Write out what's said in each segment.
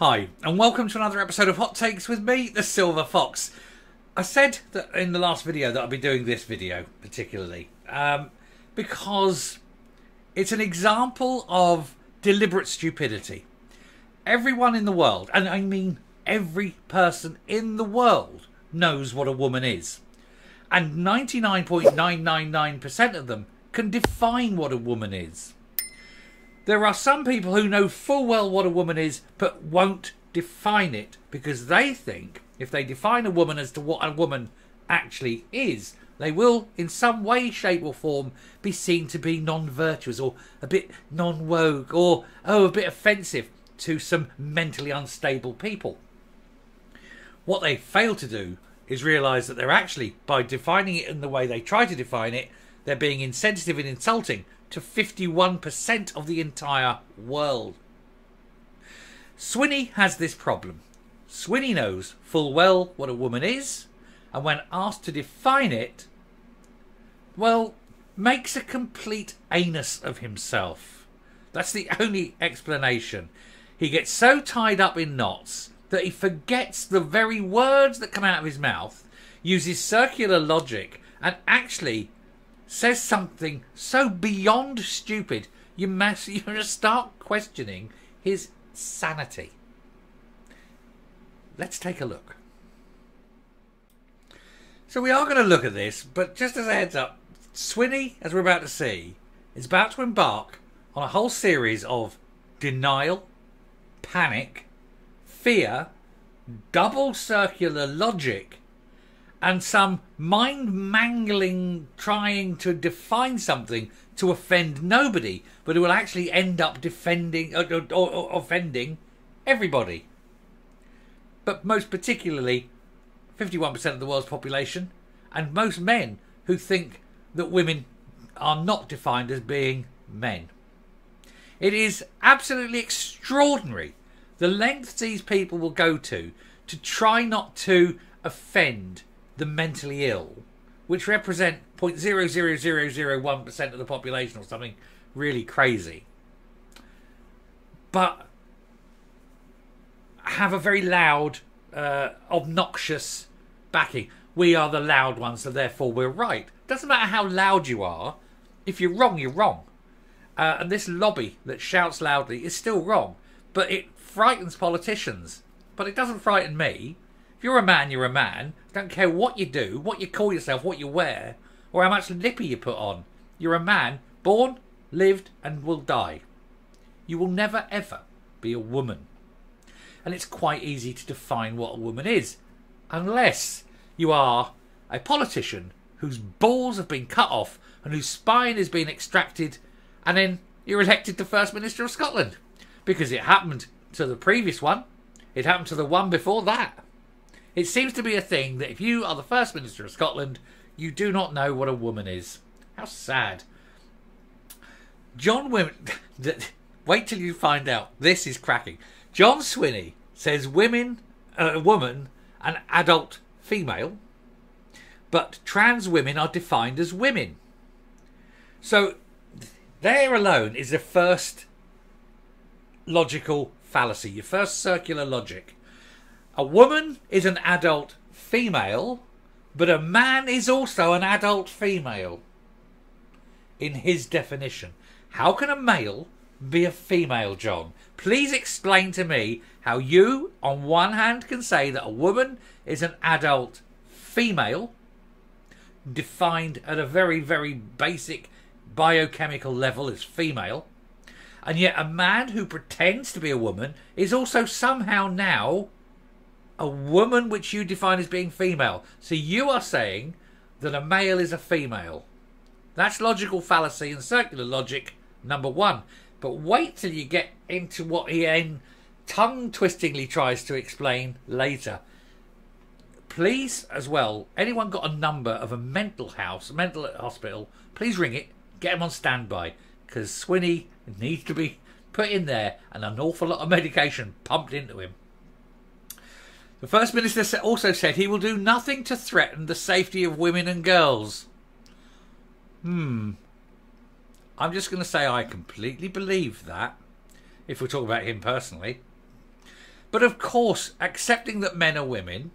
Hi, and welcome to another episode of Hot Takes with me, the Silver Fox. I said that in the last video that I'd be doing this video particularly because it's an example of deliberate stupidity. Everyone in the world, and I mean every person in the world, knows what a woman is. And 99.999% of them can define what a woman is. There are some people who know full well what a woman is, but won't define it because they think if they define a woman as to what a woman actually is, they will, in some way, shape or form, be seen to be non-virtuous or a bit non-woke or, a bit offensive to some mentally unstable people. What they fail to do is realise that they're actually, by defining it in the way they try to define it, they're being insensitive and insulting to 51% of the entire world. Swinney has this problem. Swinney knows full well what a woman is, and when asked to define it, well, makes a complete anus of himself. That's the only explanation. He gets so tied up in knots that he forgets the very words that come out of his mouth, uses circular logic, and actually says something so beyond stupid you must start questioning his sanity. Let's take a look. So we are going to look at this, but just as a heads up, Swinney, as we're about to see, is about to embark on a whole series of denial, panic, fear, double circular logic, and some mind-mangling trying to define something to offend nobody, but it will actually end up defending or offending everybody. But most particularly 51% of the world's population, and most men who think that women are not defined as being men. It is absolutely extraordinary the lengths these people will go to try not to offend the mentally ill, which represent 0.00001% of the population or something really crazy, but have a very loud, obnoxious backing. We are the loud ones, so therefore we're right. Doesn't matter how loud you are. If you're wrong, you're wrong. And this lobby that shouts loudly is still wrong, but it frightens politicians. But it doesn't frighten me. If you're a man, you're a man. Don't care what you do, what you call yourself, what you wear, or how much lippy you put on. You're a man, born, lived, and will die. You will never, ever be a woman. And it's quite easy to define what a woman is, unless you are a politician whose balls have been cut off and whose spine has been extracted, and then you're elected to First Minister of Scotland. Because it happened to the previous one. It happened to the one before that. It seems to be a thing that if you are the First Minister of Scotland, you do not know what a woman is. How sad. Wait till you find out. This is cracking. John Swinney says woman, an adult female, but trans women are defined as women. So there alone is the first logical fallacy, your first circular logic. A woman is an adult female, but a man is also an adult female in his definition. How can a male be a female, John? Please explain to me how you, on one hand, can say that a woman is an adult female, defined at a very, very basic biochemical level as female, and yet a man who pretends to be a woman is also somehow now a woman which you define as being female. So you are saying that a male is a female. That's logical fallacy and circular logic number one. But wait till you get into what he tongue-twistingly tries to explain later. Please, as well, anyone got a number of a mental hospital, please ring it, get him on standby, because Swinney needs to be put in there and an awful lot of medication pumped into him. The First Minister also said he will do nothing to threaten the safety of women and girls. I'm just going to say I completely believe that, if we're talking about him personally. But of course, accepting that men are women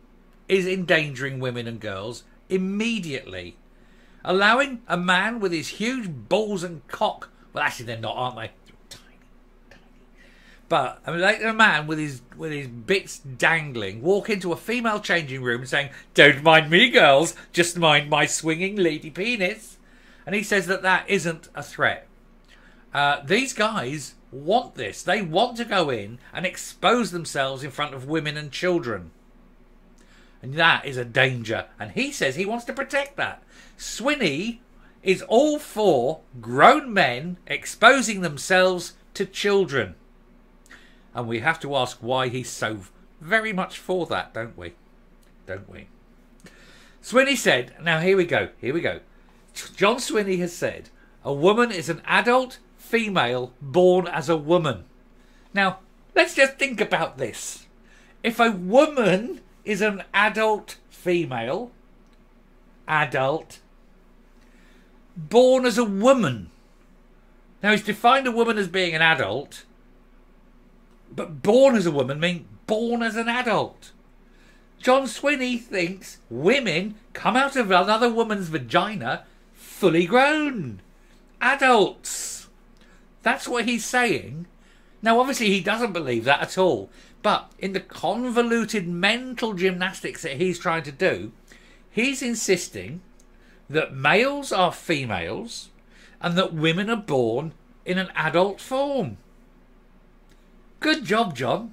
is endangering women and girls immediately. Allowing a man with his huge balls and cock, well actually they're not, aren't they? Tiny. But I mean, like a man with his bits dangling walk into a female changing room saying, "Don't mind me, girls, just mind my swinging lady penis." And he says that that isn't a threat. These guys want this. They want to go in and expose themselves in front of women and children. And that is a danger. And he says he wants to protect that. Swinney is all for grown men exposing themselves to children. And we have to ask why he's so very much for that, don't we? Don't we? Swinney said, now here we go. John Swinney has said, a woman is an adult female born as a woman. Now, let's just think about this. If a woman is an adult female, born as a woman. Now, he's defined a woman as being an adult, but born as a woman means born as an adult. John Swinney thinks women come out of another woman's vagina fully grown. Adults. That's what he's saying. Now, obviously, he doesn't believe that at all. But in the convoluted mental gymnastics that he's trying to do, he's insisting that males are females and that women are born in an adult form. Good job, John.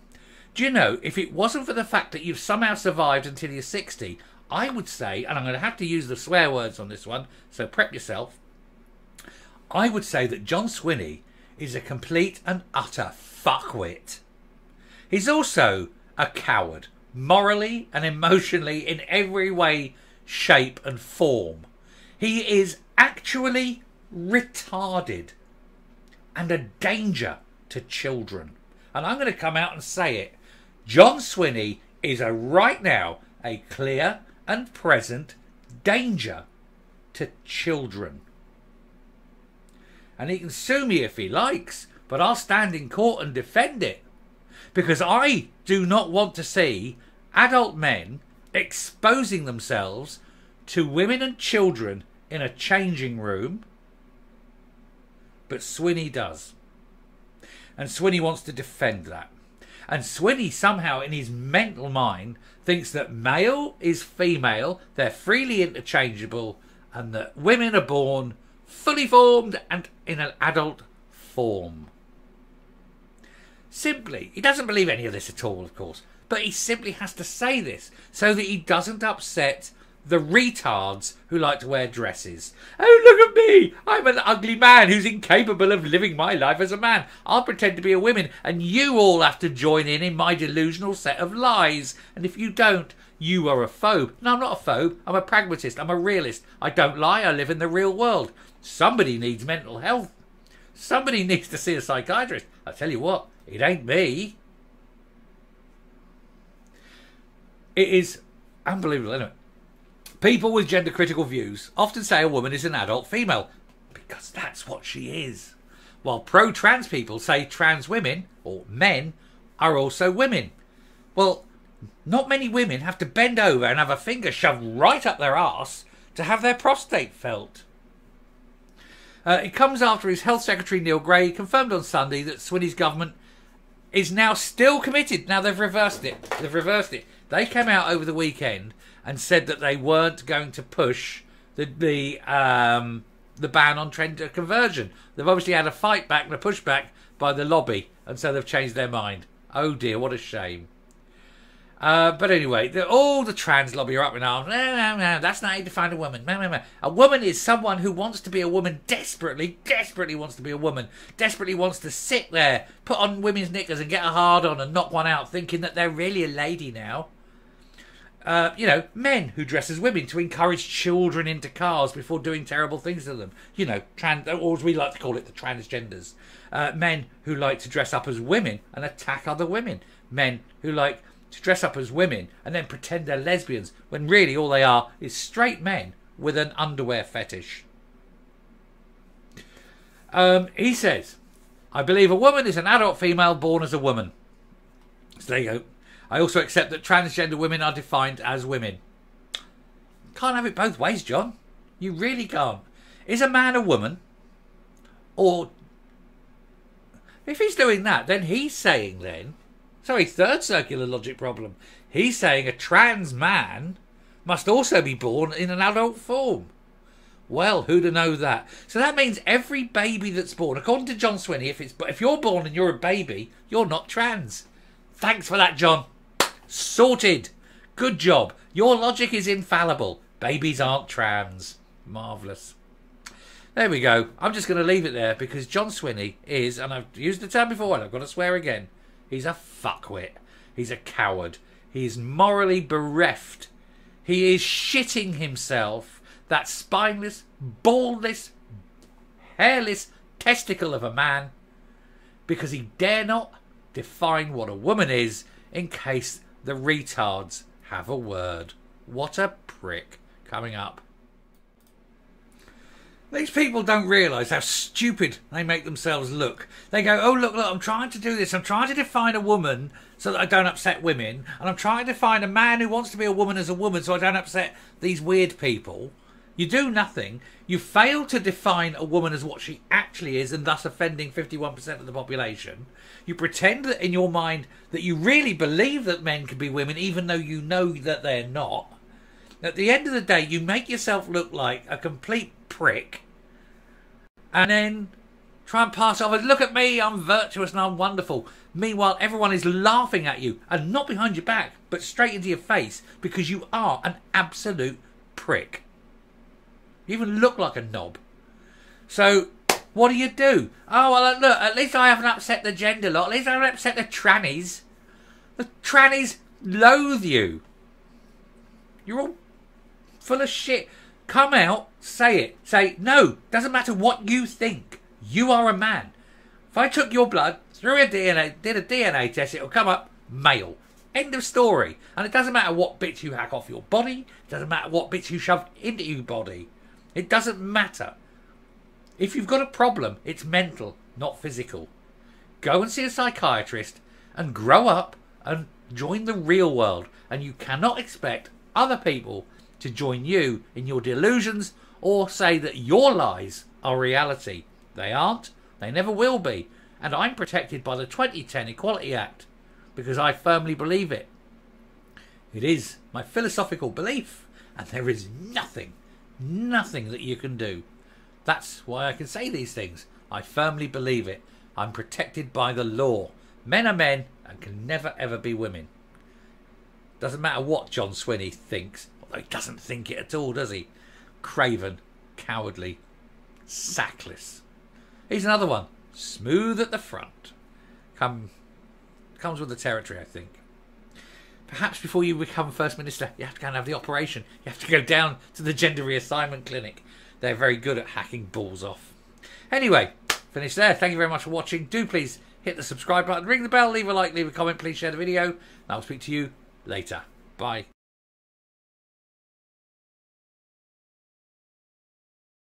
Do you know, if it wasn't for the fact that you've somehow survived until you're 60, I would say, and I'm going to have to use the swear words on this one, so prep yourself, I would say that John Swinney is a complete and utter fuckwit. He's also a coward, morally and emotionally, in every way, shape and form. He is actually retarded and a danger to children. And I'm going to come out and say it. John Swinney is right now a clear and present danger to children. And he can sue me if he likes, but I'll stand in court and defend it. Because I do not want to see adult men exposing themselves to women and children in a changing room. But Swinney does. And Swinney wants to defend that. And Swinney somehow in his mental mind thinks that male is female, they're freely interchangeable, and that women are born fully formed and in an adult form. Simply, he doesn't believe any of this at all, of course, but he simply has to say this so that he doesn't upset the retards who like to wear dresses. Oh, look at me! I'm an ugly man who's incapable of living my life as a man. I'll pretend to be a woman, and you all have to join in my delusional set of lies. And if you don't, you are a phobe. No, I'm not a phobe. I'm a pragmatist. I'm a realist. I don't lie. I live in the real world. Somebody needs mental health. Somebody needs to see a psychiatrist. I tell you what, it ain't me. It is unbelievable, isn't it? People with gender critical views often say a woman is an adult female because that's what she is. While pro-trans people say trans women, or men, are also women. Well, not many women have to bend over and have a finger shoved right up their arse to have their prostate felt. It comes after his Health Secretary Neil Gray confirmed on Sunday that Swinney's government is now still committed. Now they've reversed it. They came out over the weekend and said that they weren't going to push the ban on gender conversion. They've obviously had a fight back and a pushback by the lobby, and so they've changed their mind. Oh dear, what a shame. But anyway, all the trans lobby are up in arms. No, that's not how you define a woman. No. A woman is someone who wants to be a woman desperately wants to be a woman. Desperately wants to sit there, put on women's knickers and get a hard on and knock one out, thinking that they're really a lady now. Men who dress as women to encourage children into cars before doing terrible things to them. Or as we like to call it, the transgenders. Men who like to dress up as women and attack other women. Men who like to dress up as women and then pretend they're lesbians when really all they are is straight men with an underwear fetish. He says, I believe a woman is an adult female born as a woman. So there you go. I also accept that transgender women are defined as women. Can't have it both ways, John. You really can't. Is a man a woman? Or if he's doing that, then he's saying then... Sorry, third circular logic problem. He's saying a trans man must also be born in an adult form. Well, who'd have known that? So that means every baby that's born, according to John Swinney, if you're born and you're a baby, you're not trans. Thanks for that, John. Sorted. Good job. Your logic is infallible. Babies aren't trans. Marvellous. There we go. I'm just going to leave it there because John Swinney is, and I've used the term before and I've got to swear again, he's a fuckwit. He's a coward. He's morally bereft. He is shitting himself. That spineless, baldless, hairless testicle of a man, because he dare not define what a woman is in case the retards have a word. What a prick. Coming up. These people don't realise how stupid they make themselves look. They go, oh, look, I'm trying to do this. I'm trying to define a woman so that I don't upset women. And I'm trying to define a man who wants to be a woman as a woman so I don't upset these weird people. You do nothing. You fail to define a woman as what she actually is and thus offending 51% of the population. You pretend that in your mind that you really believe that men can be women even though you know that they're not. At the end of the day, you make yourself look like a complete prick and then try and pass off as, look at me, I'm virtuous and I'm wonderful. Meanwhile, everyone is laughing at you, and not behind your back, but straight into your face, because you are an absolute prick. You even look like a knob. So, what do? Oh, well, look, at least I haven't upset the gender lot. At least I haven't upset the trannies. The trannies loathe you. You're all full of shit. Come out, say it. Say, no, doesn't matter what you think. You are a man. If I took your blood, threw a DNA, did a DNA test, it'll come up male. End of story. And it doesn't matter what bits you hack off your body. It doesn't matter what bits you shove into your body. It doesn't matter. If you've got a problem, it's mental, not physical. Go and see a psychiatrist and grow up and join the real world. And you cannot expect other people to join you in your delusions or say that your lies are reality. They aren't. They never will be. And I'm protected by the 2010 Equality Act because I firmly believe it. It is my philosophical belief, and there is nothing that you can do. That's why I can say these things. I firmly believe it. I'm protected by the law. Men are men and can never ever be women. Doesn't matter what John Swinney thinks, although he doesn't think it at all, does he? Craven, cowardly, sackless. He's another one. Smooth at the front. Comes with the territory, I think. Perhaps before you become First Minister, you have to go and have the operation. You have to go down to the gender reassignment clinic. They're very good at hacking balls off. Anyway, finish there. Thank you very much for watching. Do please hit the subscribe button, ring the bell, leave a like, leave a comment, please share the video. And I'll speak to you later. Bye.